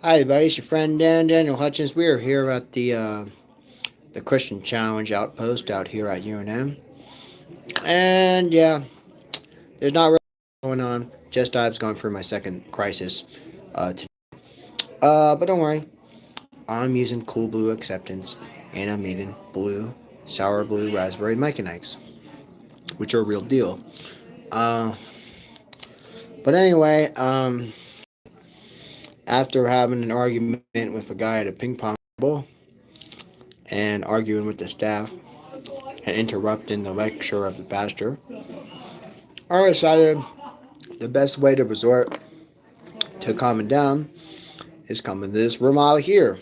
Hi, everybody. It's your friend Daniel Hutchins. We are here at the Christian Challenge outpost out here at UNM, and yeah, there's not really going on. Just I've gone through my second crisis. Today. But don't worry. I'm using Cool Blue Acceptance, and I'm eating blue, sour blue raspberry Micanites, which are a real deal. Uh, but anyway, after having an argument with a guy at a ping pong table and arguing with the staff and interrupting the lecture of the pastor, I decided the best way to resort to calming down is coming to this room out here.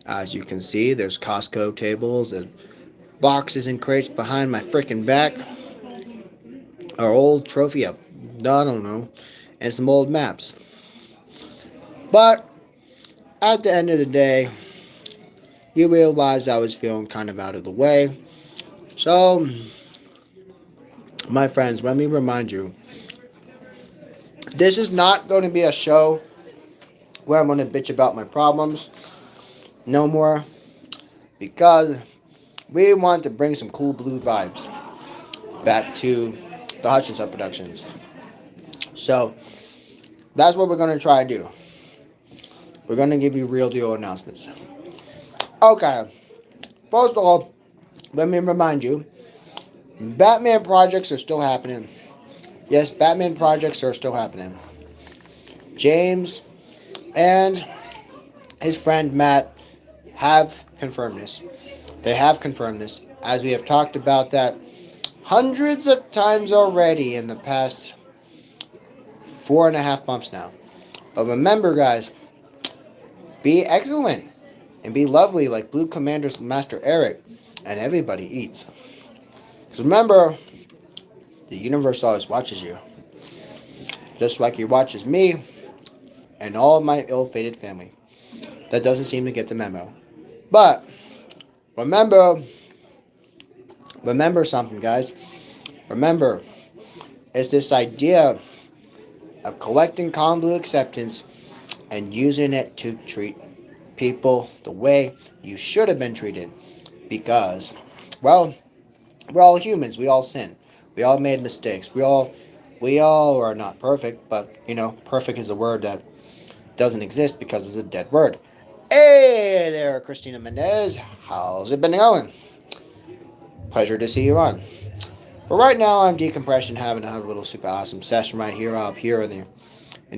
As you can see, there's Costco tables and boxes and crates behind my freaking back. Our old trophy of, I don't know, and some old maps. But at the end of the day, you realize I was feeling kind of out of the way. So, my friends, let me remind you, this is not going to be a show where I'm going to bitch about my problems. No more. Because we want to bring some cool blue vibes back to the Hutchinson Productions. So that's what we're going to try to do. We're going to give you real deal announcements. Okay, first of all, let me remind you, Batman projects are still happening. Yes, Batman projects are still happening. James and his friend Matt have confirmed this. They have confirmed this, as we have talked about that hundreds of times already in the past 4.5 months now. But remember, guys, be excellent and be lovely like Blue Commander's Master Eric, and everybody eats. Because remember, the universe always watches you, just like he watches me and all of my ill-fated family. That doesn't seem to get the memo. But remember, remember something, guys. Remember, it's this idea of collecting common blue acceptance and using it to treat people the way you should have been treated. Because, well, we're all humans. We all sin. We all made mistakes. We all are not perfect, but perfect is a word that doesn't exist because it's a dead word. Hey there, Christina Mendez. How's it been going? Pleasure to see you on. But right now, I'm decompression, having a little super awesome session right here, up here in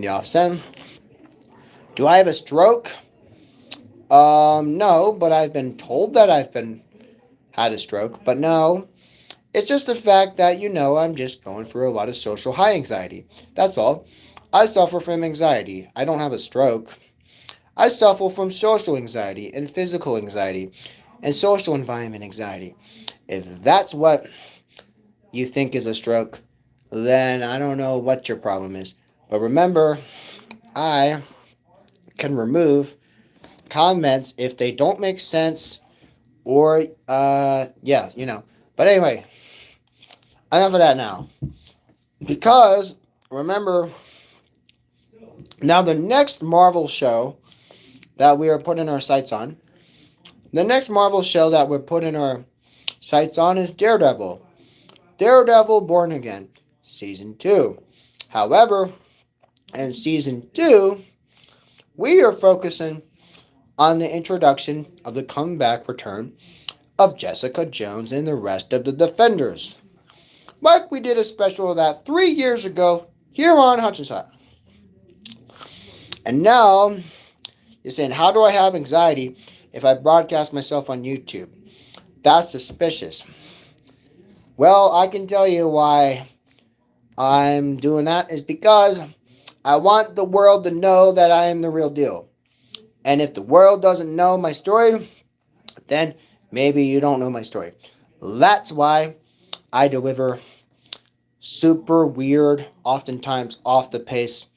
the off center. Do I have a stroke? No, but I've been told that I've been had a stroke. But no, it's just the fact that I'm just going through a lot of social high anxiety. That's all. I suffer from anxiety. I don't have a stroke. I suffer from social anxiety and physical anxiety and social environment anxiety. If that's what you think is a stroke, then I don't know what your problem is. But remember, I can remove comments if they don't make sense or, yeah. But anyway, enough of that now. Because, remember, now the next Marvel show that we are putting our sights on, the next Marvel show that we're putting our sights on is Daredevil. Daredevil Born Again, Season 2. However, in Season 2, we are focusing on the introduction of the comeback return of Jessica Jones and the rest of the Defenders. Like we did a special of that 3 years ago here on Hutchinson. And now, you're saying, how do I have anxiety if I broadcast myself on YouTube? That's suspicious. Well, I can tell you why I'm doing that is because I want the world to know that I am the real deal. And if the world doesn't know my story, then maybe you don't know my story. That's why I deliver super weird, oftentimes off the pace,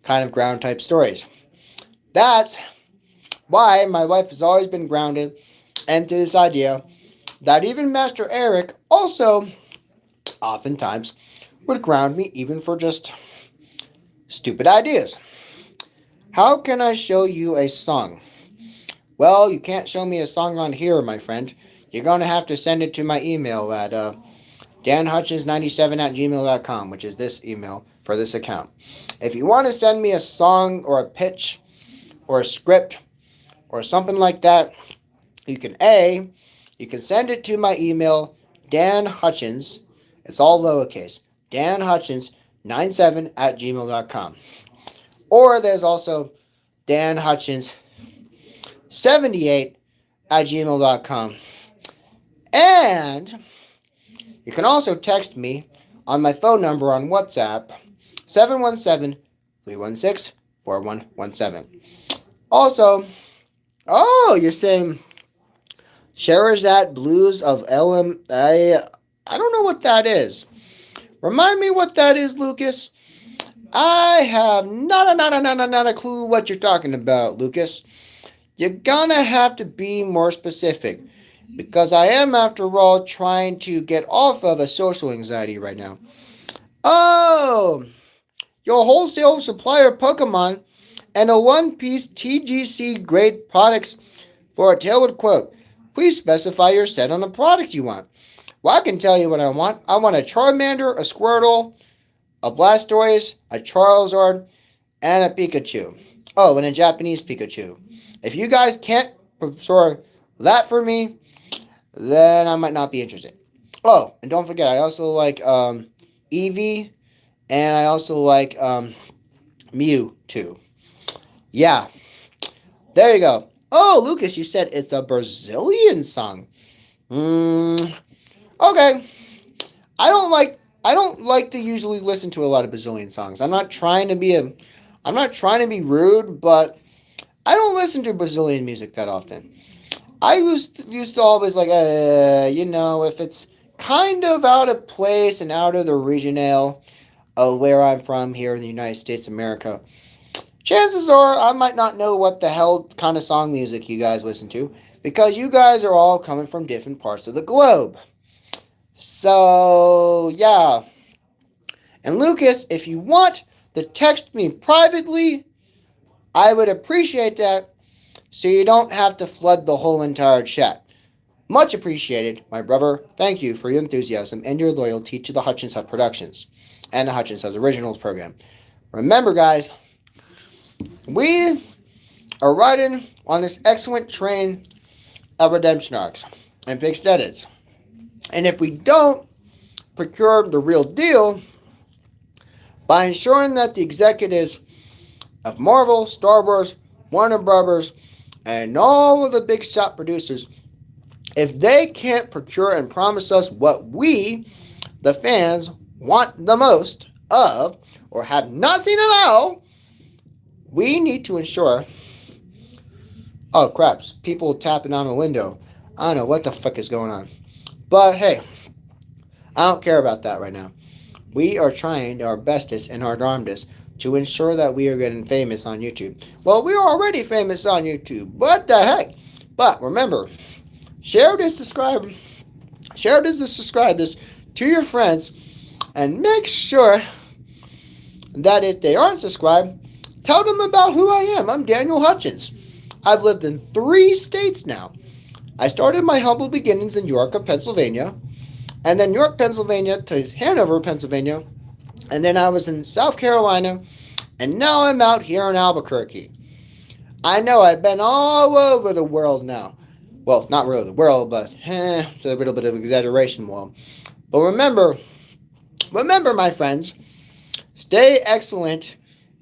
kind of ground type stories. That's why my life has always been grounded into this idea that even Master Eric also oftentimes would ground me even for just stupid ideas. How can I show you a song? Well, you can't show me a song on here, my friend. You're going to have to send it to my email at danhutchins97 at gmail.com, which is this email for this account. If you want to send me a song or a pitch or a script or something like that, you can you can send it to my email, Dan Hutchins, it's all lowercase, Dan Hutchins 97 at gmail.com. Or there's also Dan Hutchins 78 at gmail.com. And you can also text me on my phone number on WhatsApp, 717-316-4117. Also, you're saying Sherazat Blues of LM. I don't know what that is. Remind me what that is, Lucas. I have not a clue what you're talking about, Lucas. You're gonna have to be more specific. Because I am, after all, trying to get off of a social anxiety right now. Oh! Your wholesale supplier Pokemon and a one-piece TGC grade products for a tailored quote. Please specify your set on the product you want. Well, I can tell you what I want. I want a Charmander, a Squirtle, a Blastoise, a Charizard, and a Pikachu. Oh, and a Japanese Pikachu. If you guys can't procure that for me, then I might not be interested. Oh, and don't forget, I also like Eevee, and I also like Mew too. Yeah, there you go. Oh, Lucas, you said it's a Brazilian song. Okay. I don't like to usually listen to a lot of Brazilian songs. I'm not trying to be rude, but I don't listen to Brazilian music that often. I used to always like, if it's kind of out of place and out of the regional of where I'm from here in the United States of America, chances are I might not know what the hell kind of song music you guys listen to because you guys are all coming from different parts of the globe. So, yeah. And Lucas, if you want to text me privately, I would appreciate that so you don't have to flood the whole entire chat. Much appreciated, my brother. Thank you for your enthusiasm and your loyalty to the Hutchins Hut Productions and the Hutchins Hut Originals program. Remember, guys, we are riding on this excellent train of redemption arcs and fixed edits. And if we don't procure the real deal by ensuring that the executives of Marvel, Star Wars, Warner Brothers, and all of the big shot producers, if they can't procure and promise us what we, the fans, want the most of, or have not seen at all, we need to ensure. Oh, craps. People tapping on a window. I don't know what the fuck is going on. But hey, I don't care about that right now. We are trying our bestest and our darndest to ensure that we are getting famous on YouTube. Well, we are already famous on YouTube. What the heck? But remember, share this, subscribe this to your friends, and make sure that if they aren't subscribed, tell them about who I am. I'm Daniel Hutchins. I've lived in 3 states now. I started my humble beginnings in York, Pennsylvania, and then York, Pennsylvania to Hanover, Pennsylvania, and then I was in South Carolina, and now I'm out here in Albuquerque. I know I've been all over the world now. Well, not really the world, but it's a little bit of exaggeration. Well, but remember, my friends, stay excellent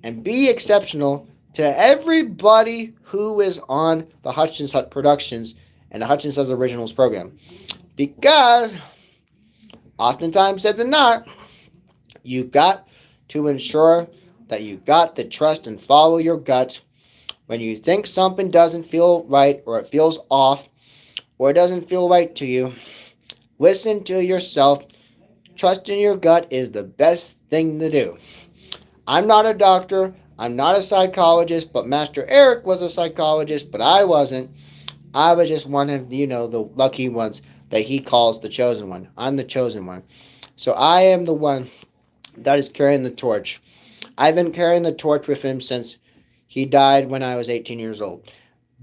and be exceptional to everybody who is on the Hutchins Hut Productions and the Hutchins Hut Originals program. Because, oftentimes said than not, you got to ensure that you got the trust and follow your gut when you think something doesn't feel right or it feels off or it doesn't feel right to you. Listen to yourself. Trusting your gut is the best thing to do. I'm not a doctor. I'm not a psychologist, but Master Eric was a psychologist, but I wasn't. I was just one of, the lucky ones that he calls the chosen one. I'm the chosen one. So I am the one that is carrying the torch. I've been carrying the torch with him since He died when I was 18 years old.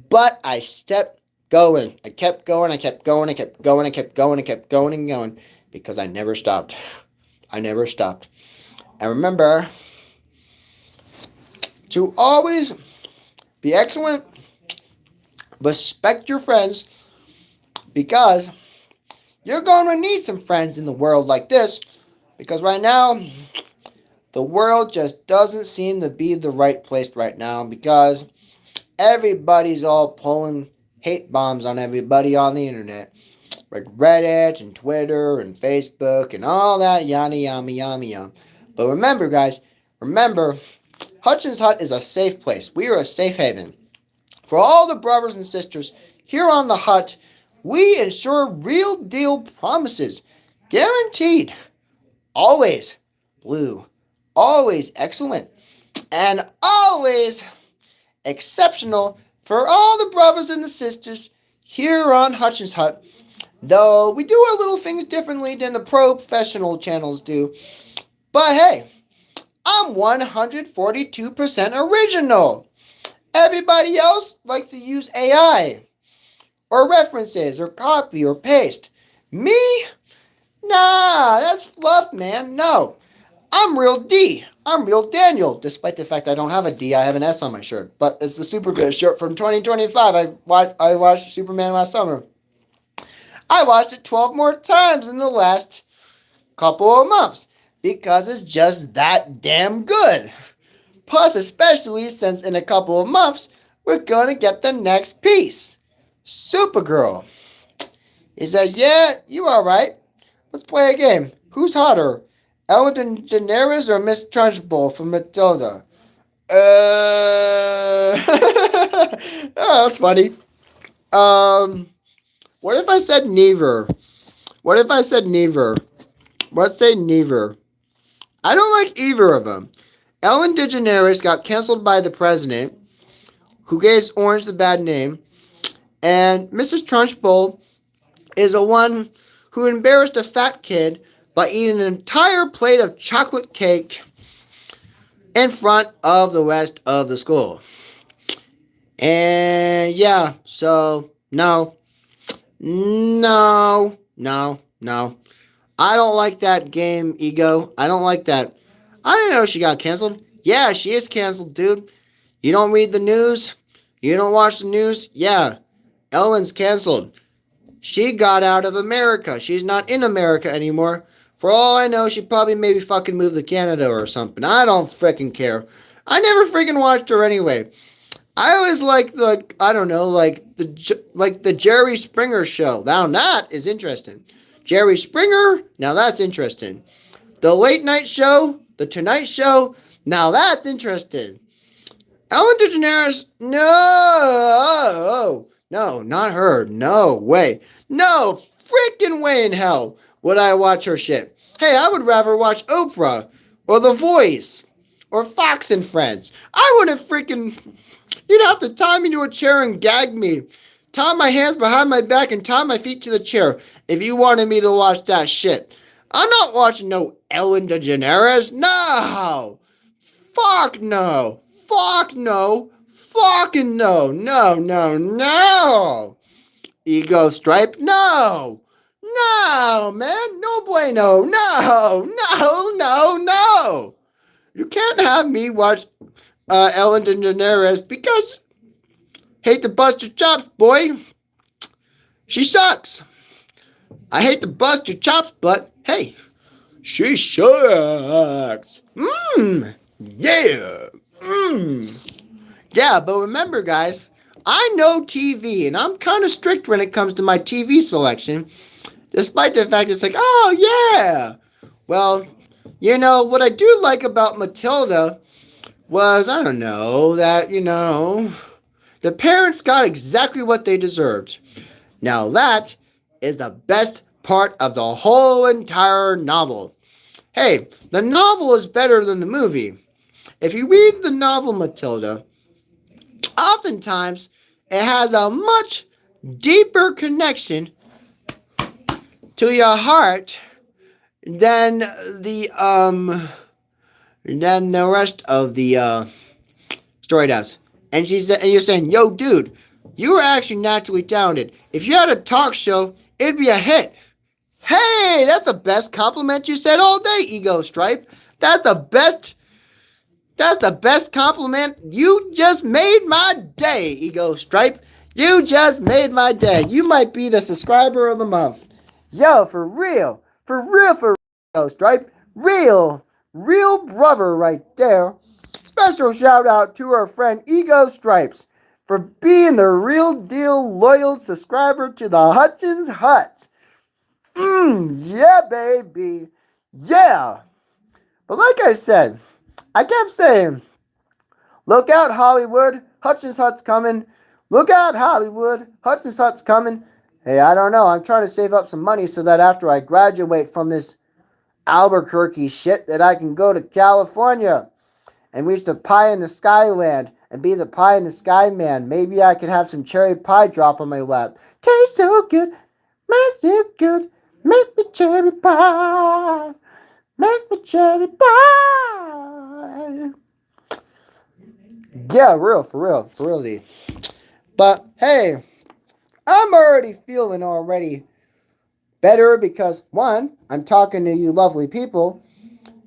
But I kept going. I kept going. I kept going. I kept going. I kept going. I kept going and going because I never stopped. I never stopped. And remember to always be excellent, respect your friends because you're going to need some friends in the world like this because right now the world just doesn't seem to be the right place right now because everybody's all pulling hate bombs on everybody on the internet. Like Reddit and Twitter and Facebook and all that yada yama yama yama. But remember, guys, remember, Hutchins Hut is a safe place. We are a safe haven. For all the brothers and sisters here on the hut, we ensure real deal promises. Guaranteed. Always blue. Always excellent. And always exceptional for all the brothers and the sisters here on Hutchins Hut. Though we do our little things differently than the professional channels do. But hey, I'm 142% original. Everybody else likes to use AI, or references, or copy, or paste. Me? Nah, that's fluff, man. No. I'm real D. I'm real Daniel, despite the fact I don't have a D, I have an S on my shirt. But it's the Supergirl shirt from 2025. I watched Superman last summer. I watched it 12 more times in the last couple of months because it's just that damn good. Plus, especially since in a couple of months, we're going to get the next piece. Supergirl. He said, yeah, you alright. Let's play a game. Who's hotter? Ellen DeGeneres or Miss Trunchbull from Matilda? Oh, that's funny. What if I said neither? What if I said neither? Let's say neither. I don't like either of them. Ellen DeGeneres got canceled by the president, who gave Orange the bad name, and Mrs. Trunchbull is the one who embarrassed a fat kid by eating an entire plate of chocolate cake in front of the rest of the school. And yeah, so no. I don't like that game, Ego. I don't like that. I didn't know she got canceled. Yeah, she is canceled, dude. You don't read the news? You don't watch the news? Yeah, Ellen's canceled. She got out of America. She's not in America anymore. For all I know, she probably maybe fucking moved to Canada or something. I don't freaking care. I never freaking watched her anyway. I always like the Jerry Springer show. Now that is interesting. Jerry Springer, now that's interesting. The Late Night Show, the Tonight Show, now that's interesting. Ellen DeGeneres, no, not her, no way. No freaking way in hell would I watch her shit. Hey, I would rather watch Oprah, or The Voice, or Fox and Friends. I wouldn't freaking... You'd have to tie me to a chair and gag me. Tie my hands behind my back and tie my feet to the chair if you wanted me to watch that shit. I'm not watching no Ellen DeGeneres. No! Fuck no! Fuck no! Fucking no! No! Ego Stripe? No! No, man! No bueno! No! You can't have me watch Ellen DeGeneres because hate to bust your chops, boy. She sucks. I hate to bust your chops, but hey, she sucks. Yeah. Yeah, but remember, guys, I know TV, and I'm kind of strict when it comes to my TV selection, despite the fact it's like, oh, yeah. Well, you know, what I do like about Matilda was, I don't know, that, you know, the parents got exactly what they deserved. Now that is the best part of the whole entire novel. Hey, the novel is better than the movie. If you read the novel Matilda, oftentimes it has a much deeper connection to your heart than the rest of the Story does. And she said, and you're saying, yo, dude, you are actually naturally talented. If you had a talk show, it'd be a hit. Hey, that's the best compliment you said all day, Ego Stripe. That's the best. That's the best compliment. You just made my day, Ego Stripe. You just made my day. You might be the subscriber of the month. Yo, for real. For real, for real, Stripe. Real brother right there. Special shout out to our friend Ego Stripes for being the real deal loyal subscriber to the Hutchins Huts. Yeah, baby. Yeah. But like I said, I kept saying, look out, Hollywood. Hutchins Hut's coming. Look out, Hollywood. Hutchins Hut's coming. Hey, I don't know. I'm trying to save up some money so that after I graduate from this Albuquerque shit that I can go to California and reach the pie in the sky land and be the pie in the sky man. Maybe I could have some cherry pie drop on my lap. Tastes so good. Smells so good. Make me cherry pie. Make me cherry pie. Yeah, for real, Z. But hey, I'm already feeling already better because one, I'm talking to you lovely people,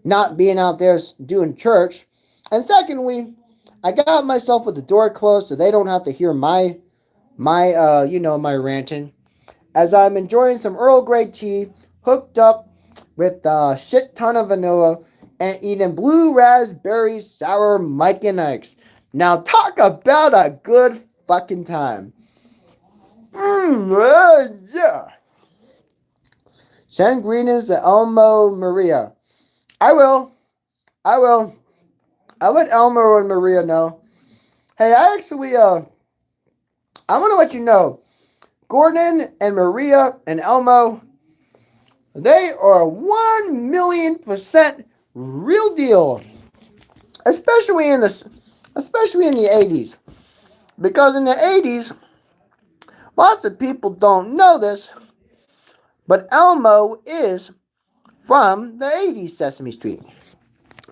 not being out there doing church, and secondly, I got myself with the door closed so they don't have to hear my my ranting. As I'm enjoying some Earl Grey tea, hooked up with a shit ton of vanilla, and eating blue raspberry sour Mike and Ike's. Now talk about a good fucking time. Yeah. Send greetings to Elmo Maria. I will. I will. I'll let Elmo and Maria know. Hey, I want to let you know, Gordon and Maria and Elmo, they are 1,000,000% real deal. Especially in the 80s. Because in the 80s, lots of people don't know this, but Elmo is from the 80s Sesame Street.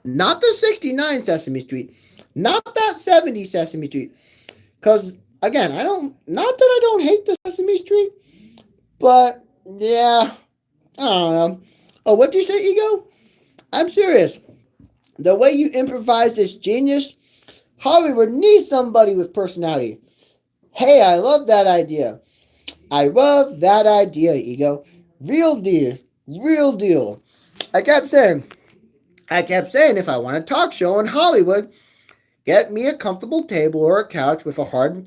Not the 69 Sesame Street. Not that 70s Sesame Street. Because, again, not that I don't hate the Sesame Street, but, yeah, I don't know. Oh, what do you say, Ego? I'm serious. The way you improvise this genius, Hollywood needs somebody with personality. Hey, I love that idea. I love that idea, Ego. Real deal. Real deal. I kept saying, if I want a talk show in Hollywood, get me a comfortable table or a couch with a hard,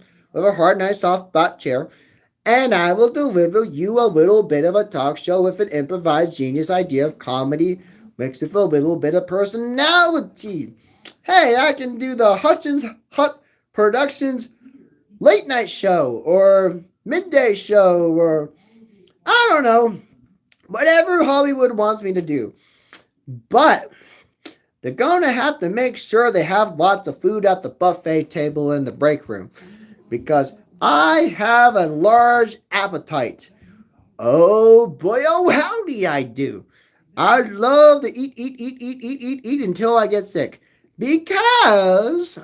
nice, soft butt chair, and I will deliver you a little bit of a talk show with an improvised genius idea of comedy mixed with a little bit of personality. Hey, I can do the Hutchins Hut Productions late night show or midday show or I don't know, whatever Hollywood wants me to do. But they're going to have to make sure they have lots of food at the buffet table in the break room because I have a large appetite. Oh boy, oh howdy I do. I'd love to eat until I get sick because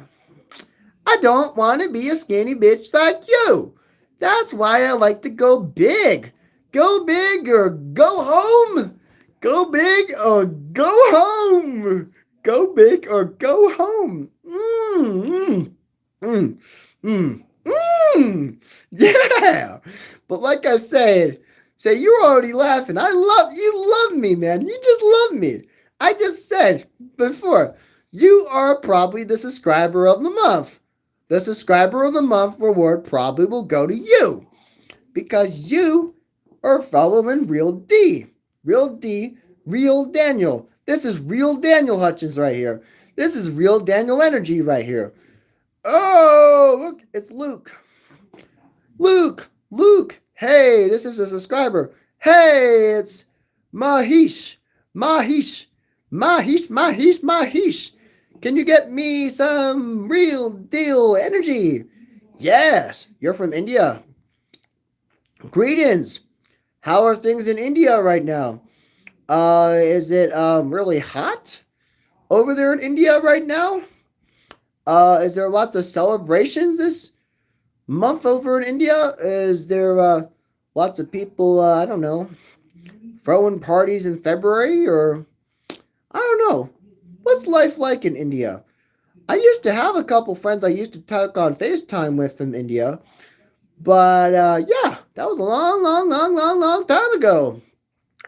I don't want to be a skinny bitch like you. That's why I like to go big. Go big or go home. Go big or go home. Go big or go home. Yeah. But like I said, you're already laughing. You love me, man. You just love me. I just said before, you are probably the subscriber of the month. The subscriber of the month reward probably will go to you because you are following Real D. Real D, Real Daniel. This is Real Daniel Hutchins right here. This is Real Daniel Energy right here. Oh, look, it's Luke. Luke. Hey, this is a subscriber. Hey, it's Mahish. Can you get me some real deal energy? Yes, you're from India. Greetings. How are things in India right now? Is it really hot over there in India right now? Is there lots of celebrations this month over in India? Is there lots of people, I don't know, throwing parties in February? Or, I don't know. What's life like in India? I used to have a couple friends I used to talk on FaceTime with from India. But yeah, that was a long, long, long, long, long time ago.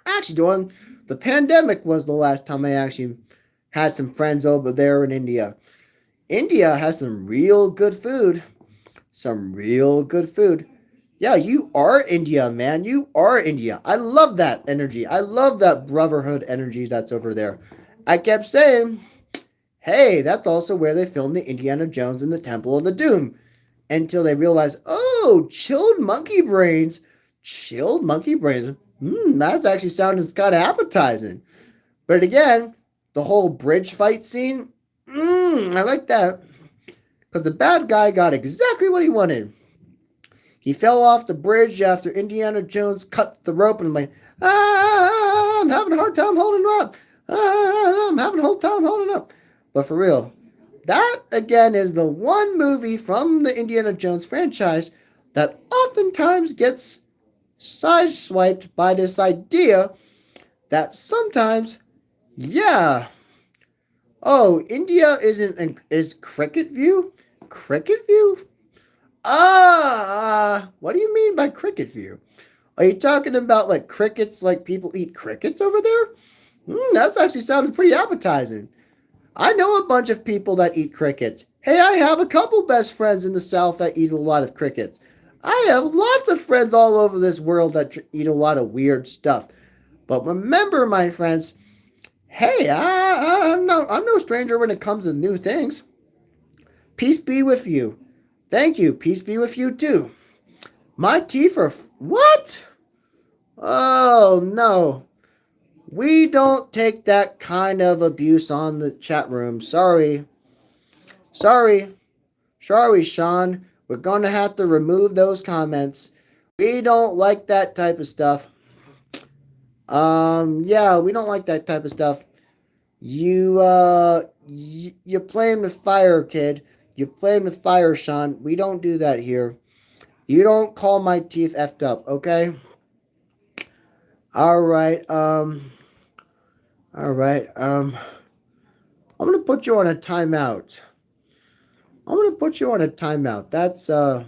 Actually, during the pandemic was the last time I actually had some friends over there in India. India has some real good food. Some real good food. Yeah, you are India, man. You are India. I love that energy. I love that brotherhood energy that's over there. I kept saying, hey, that's also where they filmed the Indiana Jones and the Temple of the Doom. Until they realized, oh, chilled monkey brains. Chilled monkey brains. That's actually sounding kind of appetizing. But again, the whole bridge fight scene, I like that. Because the bad guy got exactly what he wanted. He fell off the bridge after Indiana Jones cut the rope, and I'm like, I'm having a hard time holding up. I'm having a hard time holding up. But for real, that again is the one movie from the Indiana Jones franchise that oftentimes gets sideswiped by this idea that sometimes, yeah, oh, India is cricket view? Cricket view? What do you mean by cricket view? Are you talking about like crickets, like people eat crickets over there? That's actually sounded pretty appetizing. I know a bunch of people that eat crickets. Hey, I have a couple best friends in the South that eat a lot of crickets. I have lots of friends all over this world that eat a lot of weird stuff. But remember, my friends, hey, I'm no stranger when it comes to new things. Peace be with you. Thank you. Peace be with you too. My teeth are what? Oh no. We don't take that kind of abuse on the chat room. Sorry. Sorry. Sorry, Sean. We're going to have to remove those comments. We don't like that type of stuff. Yeah, we don't like that type of stuff. You're playing with fire, kid. You're playing with fire, Sean. We don't do that here. You don't call my teeth effed up, okay? Alright, alright, I'm gonna put you on a timeout. I'm gonna put you on a timeout. That's, there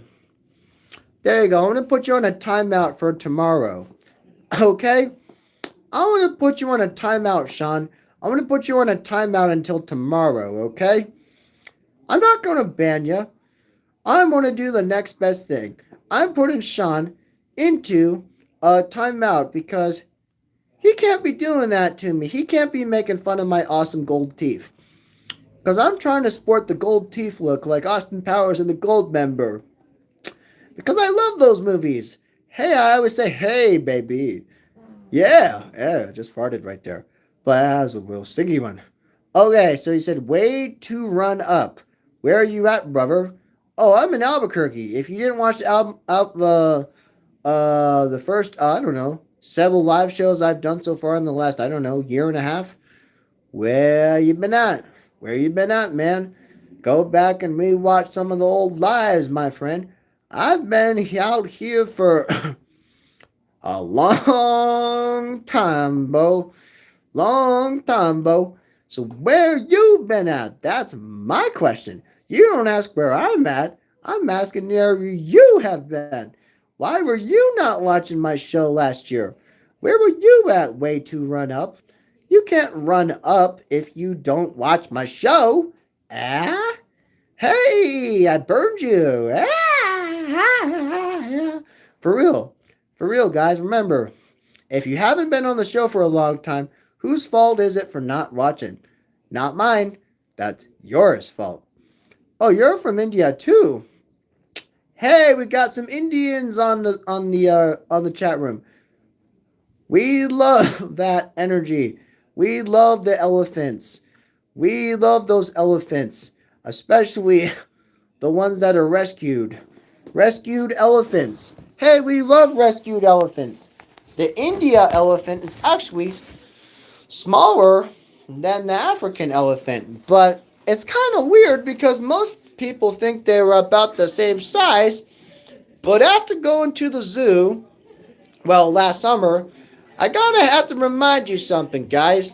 you go. I'm gonna put you on a timeout for tomorrow. Okay? I'm gonna put you on a timeout, Sean. I'm gonna put you on a timeout until tomorrow, okay? I'm not gonna ban you. I'm gonna do the next best thing. I'm putting Sean into a timeout because he can't be doing that to me. He can't be making fun of my awesome gold teeth. Because I'm trying to sport the gold teeth look like Austin Powers and the Gold Member. Because I love those movies. Hey, I always say, hey, baby. Yeah, just farted right there. But that was a real stingy one. Okay, so you said way to run up. Where are you at, brother? Oh, I'm in Albuquerque. If you didn't watch the first, I don't know, several live shows I've done so far in the last, I don't know, year and a half, where you been at? Where you been at, man? Go back and rewatch some of the old lives, my friend. I've been out here for a long time, Bo. Long time, Bo. So where you been at? That's my question. You don't ask where I'm at. I'm asking where you have been. Why were you not watching my show last year? Where were you at, way to run up? You can't run up if you don't watch my show. Ah? Hey, I burned you. Ah. For real. For real, guys. Remember, if you haven't been on the show for a long time, whose fault is it for not watching? Not mine. That's yours fault. Oh, you're from India too. Hey, we got some Indians on the chat room. We love that energy. We love the elephants. We love those elephants, especially the ones that are rescued. Rescued elephants. Hey, we love rescued elephants. The India elephant is actually smaller than the African elephant, but It's kind of weird because most people think they were about the same size, but after going to the zoo, well, last summer, I gotta have to remind you something, guys.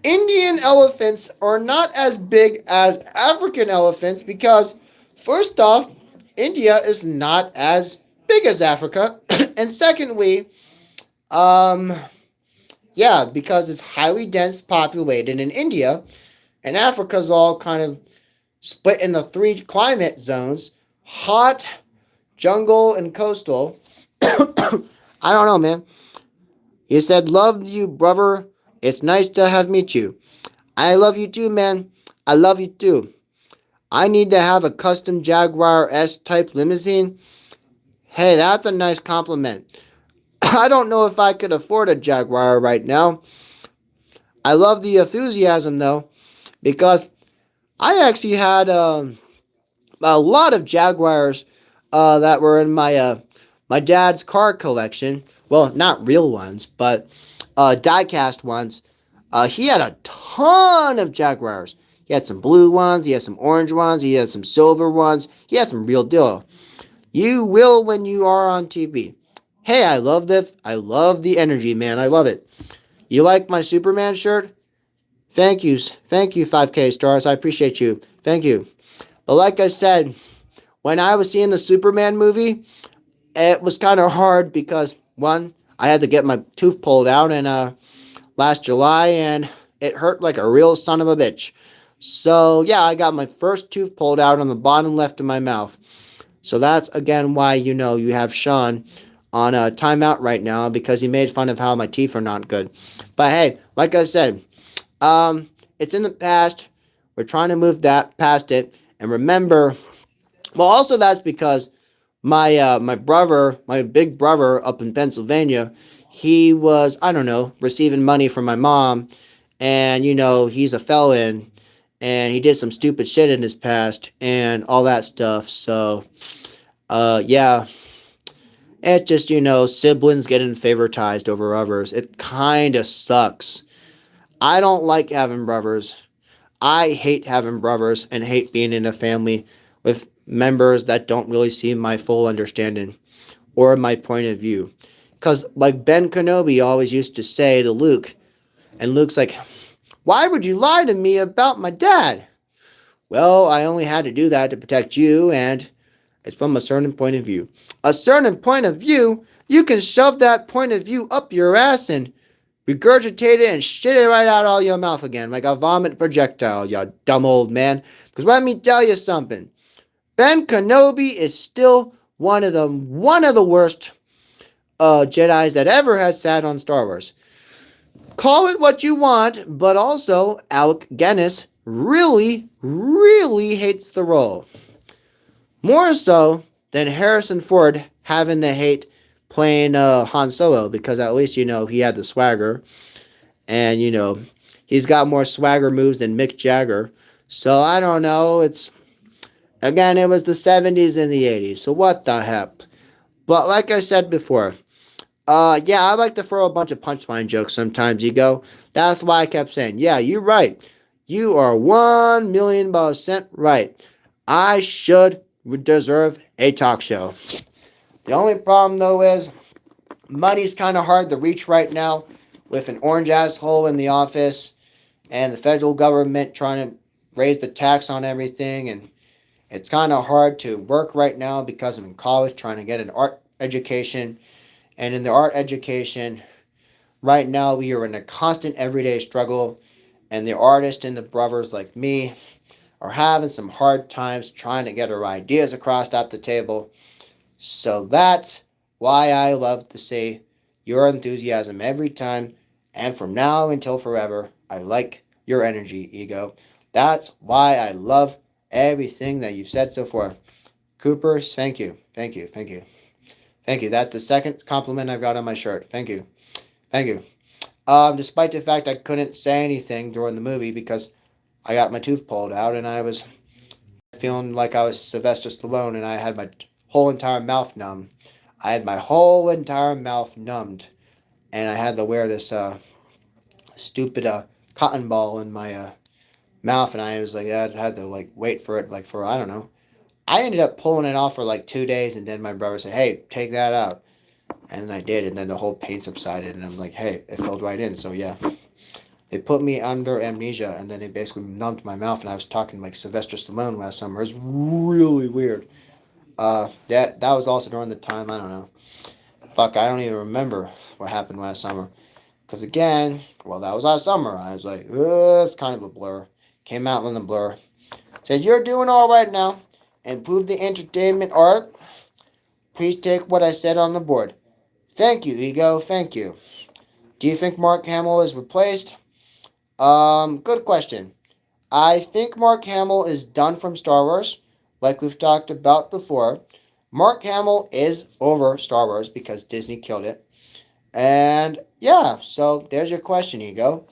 Indian elephants are not as big as African elephants because, first off, India is not as big as Africa, and secondly, um, yeah, because it's highly dense populated in India, and Africa's all kind of split in the three climate zones: hot, jungle, and coastal. I don't know, man. You said, love you, brother. It's nice to have met you. I love you too, man. I love you too. I need to have a custom Jaguar S type limousine. Hey, that's a nice compliment. I don't know if I could afford a Jaguar right now. I love the enthusiasm though, because I actually had a lot of Jaguars that were in my dad's car collection. Well, not real ones, but diecast ones. He had a ton of Jaguars. He had some blue ones. He had some orange ones. He had some silver ones. He had some real deal. You will when you are on TV. Hey, I love this. I love the energy, man. I love it. You like my Superman shirt? Thank you. Thank you, 5K stars. I appreciate you. Thank you. But like I said, when I was seeing the Superman movie, it was kind of hard because, one, I had to get my tooth pulled out in last July, and it hurt like a real son of a bitch. So, yeah, I got my first tooth pulled out on the bottom left of my mouth. So that's, again, why, you have Sean on a timeout right now, because he made fun of how my teeth are not good. But hey, like I said, it's in the past. We're trying to move that past it. And remember, well, also that's because my brother, my big brother up in Pennsylvania, he was, I don't know, receiving money from my mom, and he's a felon, and he did some stupid shit in his past and all that stuff. So yeah, it's just, siblings getting favoritized over others. It kind of sucks. I don't like having brothers. I hate having brothers and hate being in a family with members that don't really see my full understanding or my point of view. Because, like Ben Kenobi always used to say to Luke, and Luke's like, why would you lie to me about my dad? Well, I only had to do that to protect you, and it's from a certain point of view. A certain point of view, you can shove that point of view up your ass and regurgitate it and shit it right out of your mouth again, like a vomit projectile, you dumb old man. Because let me tell you something. Ben Kenobi is still one of the worst Jedi's that ever has sat on Star Wars. Call it what you want, but also Alec Guinness really, really hates the role. More so than Harrison Ford having the hate playing Han Solo, because at least, he had the swagger. And, he's got more swagger moves than Mick Jagger. So I don't know. Again, it was the 70s and the 80s. So what the heck? But like I said before, yeah, I like to throw a bunch of punchline jokes sometimes, Ego. That's why I kept saying, yeah, you're right. You are 1,000,000% right. I should deserve a talk show. The only problem, though, is money's kind of hard to reach right now with an orange asshole in the office and the federal government trying to raise the tax on everything. And it's kind of hard to work right now because I'm in college trying to get an art education. And in the art education, right now we are in a constant everyday struggle. And the artists and the brothers like me are having some hard times trying to get our ideas across at the table. So that's why I love to say your enthusiasm every time, and from now until forever, I like your energy, Ego. That's why I love everything that you've said so far. Cooper, thank you, thank you, thank you, thank you. That's the second compliment I've got on my shirt. Thank you, thank you. Despite the fact I couldn't say anything during the movie because I got my tooth pulled out and I was feeling like I was Sylvester Stallone and I had my whole entire mouth numb. I had my whole entire mouth numbed, and I had to wear this stupid cotton ball in my mouth, and I was like, I had to like wait for it, like for I don't know. I ended up pulling it off for like 2 days, and then my brother said, "Hey, take that out," and I did, and then the whole pain subsided, and I'm like, "Hey, it filled right in." So yeah, they put me under amnesia, and then they basically numbed my mouth, and I was talking like Sylvester Stallone last summer. It was really weird. That was also during the time I don't know. Fuck, I don't even remember what happened last summer. Cause again, well, that was last summer. I was like, it's kind of a blur. Came out in the blur. Said you're doing all right now. Improve the entertainment art. Please take what I said on the board. Thank you, Ego. Thank you. Do you think Mark Hamill is replaced? Good question. I think Mark Hamill is done from Star Wars, like we've talked about before. Mark Hamill is over Star Wars because Disney killed it. And yeah, so there's your question, Ego.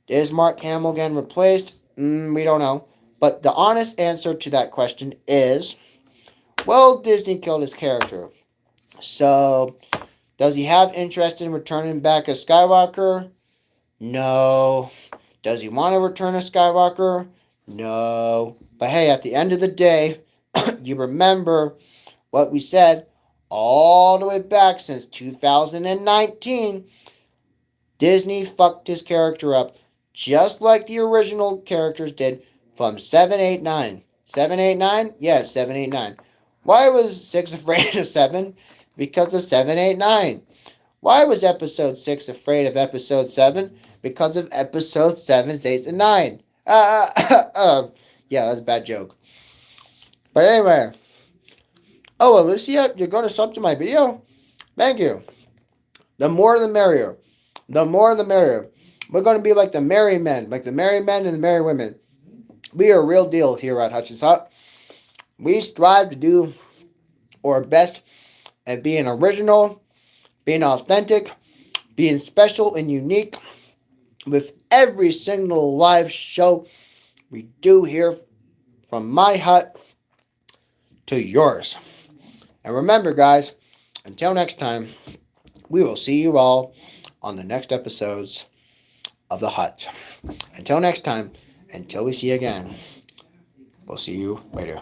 Is Mark Hamill getting replaced? We don't know. But the honest answer to that question is, well, Disney killed his character. So, does he have interest in returning back as Skywalker? No. Does he want to return as Skywalker? No. But hey, at the end of the day, you remember what we said all the way back since 2019. Disney fucked his character up just like the original characters did from 789. 789? Yes, 789. Why was 6 afraid of 7? Because of 789. Why was episode 6 afraid of episode 7? Because of episode 7, 8, and 9. Yeah, that was a bad joke. But anyway. Oh, Alicia, you're going to sub to my video? Thank you. The more the merrier. The more the merrier. We're going to be like the merry men, like the merry men and the merry women. We are a real deal here at Hutchins Hut. We strive to do our best at being original, being authentic, being special and unique with every single live show we do here from my hut to yours. And remember, guys, until next time, we will see you all on the next episodes of The Hut. Until next time, until we see you again, we'll see you later.